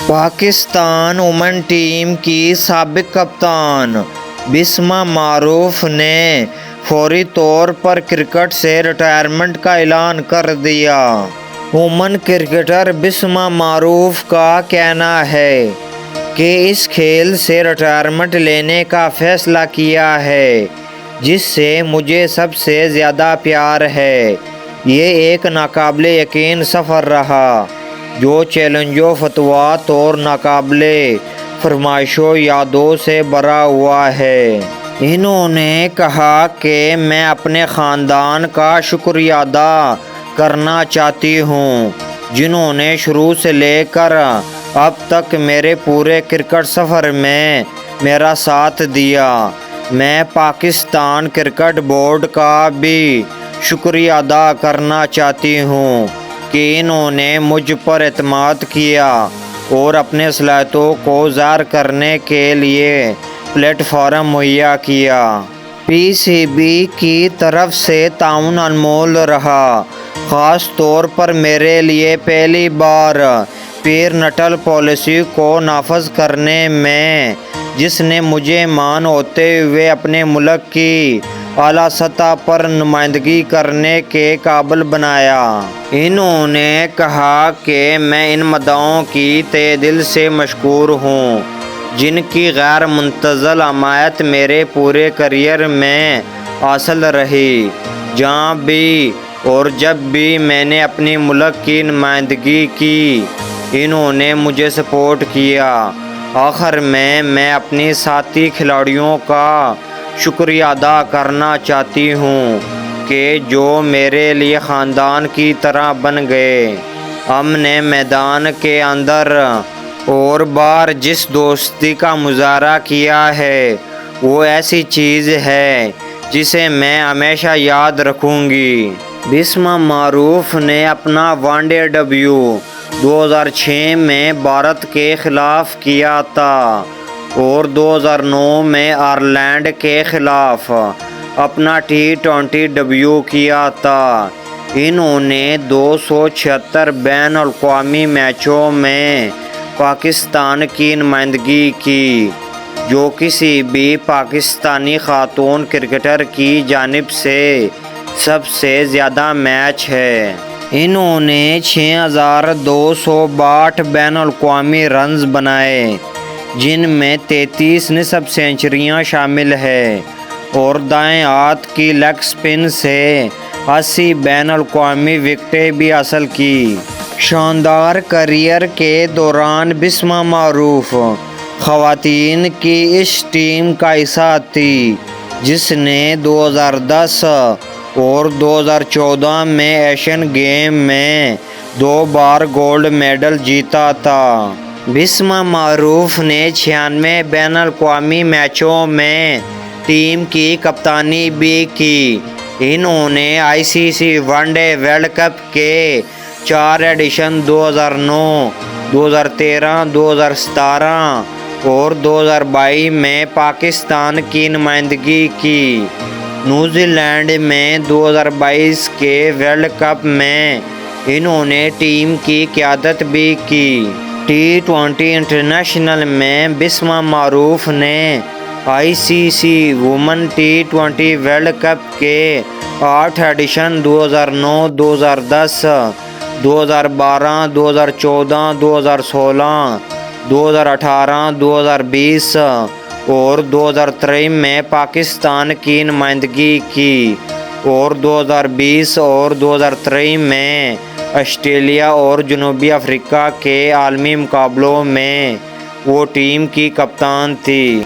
Pakistan women team کی سابق کپتان بسمہ معروف نے فوری طور پر کرکٹ سے ریٹائرمنٹ کا اعلان کر دیا۔ وومن کرکٹر بسمہ معروف کا کہنا ہے کہ اس کھیل سے ریٹائرمنٹ لینے کا فیصلہ کیا ہے جس سے مجھے سب سے زیادہ پیار ہے۔ یہ ایک ناقابل یقین سفر رہا جو چیلنجوں، خطوات اور ناقابل فرمائشوں یادوں سے بھرا ہوا ہے۔ انہوں نے کہا کہ میں اپنے خاندان کا شکریہ ادا کرنا چاہتی ہوں جنہوں نے شروع سے لے کر اب تک میرے پورے کرکٹ سفر میں میرا ساتھ دیا۔ میں پاکستان کرکٹ بورڈ کا بھی شکریہ ادا کرنا چاہتی ہوں کہ انہوں نے مجھ پر اعتماد کیا اور اپنے صلاحیتوں کو ظاہر کرنے کے لیے پلیٹ فارم مہیا کیا۔ پی سی بی کی طرف سے تعاون انمول رہا، خاص طور پر میرے لیے پہلی بار پیر نٹل پالیسی کو نافذ کرنے میں جس نے مجھے مان ہوتے ہوئے اپنے ملک کی اعلیٰ سطح پر نمائندگی کرنے کے قابل بنایا۔ انہوں نے کہا کہ میں ان مداحوں کی تہہ دل سے مشکور ہوں جن کی غیر منتظر حمایت میرے پورے کیریئر میں حاصل رہی۔ جہاں بھی اور جب بھی میں نے اپنی ملک کی نمائندگی کی، انہوں نے مجھے سپورٹ کیا۔ آخر میں اپنی ساتھی کھلاڑیوں کا شکریہ ادا کرنا چاہتی ہوں کہ جو میرے لیے خاندان کی طرح بن گئے۔ ہم نے میدان کے اندر اور باہر جس دوستی کا مظاہرہ کیا ہے وہ ایسی چیز ہے جسے میں ہمیشہ یاد رکھوں گی۔ بسمہ معروف نے اپنا ون ڈے ڈیبیو 2006 میں بھارت کے خلاف کیا تھا اور 2009 میں آئرلینڈ کے خلاف اپنا T20 ڈیبیو کیا تھا۔ انہوں نے 276 بین الاقوامی میچوں میں پاکستان کی نمائندگی کی جو کسی بھی پاکستانی خاتون کرکٹر کی جانب سے سب سے زیادہ میچ ہے۔ انہوں نے 6262 بین الاقوامی رنز بنائے جن میں 33 نصف سنچریاں شامل ہیں اور دائیں ہاتھ کی لیگ سپن سے 80 بین الاقوامی وکٹیں بھی حاصل کی۔ شاندار کیریئر کے دوران بسمہ معروف خواتین کی اس ٹیم کا حصہ تھی جس نے 2010 اور 2014 میں ایشین گیم میں 2 بار گولڈ میڈل جیتا تھا۔ بسمہ معروف نے 96 بین الاقوامی میچوں میں ٹیم کی کپتانی بھی کی۔ انہوں نے ICC one day world cup کے 4 ایڈیشن 2009، 2013، 2017 اور 2022 میں پاکستان کی نمائندگی کی۔ نیوزی لینڈ میں 2022 کے ورلڈ کپ میں انہوں نے ٹیم کی قیادت بھی کی۔ T20 انٹرنیشنل میں بسمہ معروف نے ICC women T20 world cup کے 8 ایڈیشن 2009، 2010، 2012، 2014، 2016، 2018، 2020 اور 2023 میں پاکستان کی نمائندگی کی اور 2020 اور 2023 میں آسٹریلیا اور جنوبی افریقہ کے عالمی مقابلوں میں وہ ٹیم کی کپتان تھی۔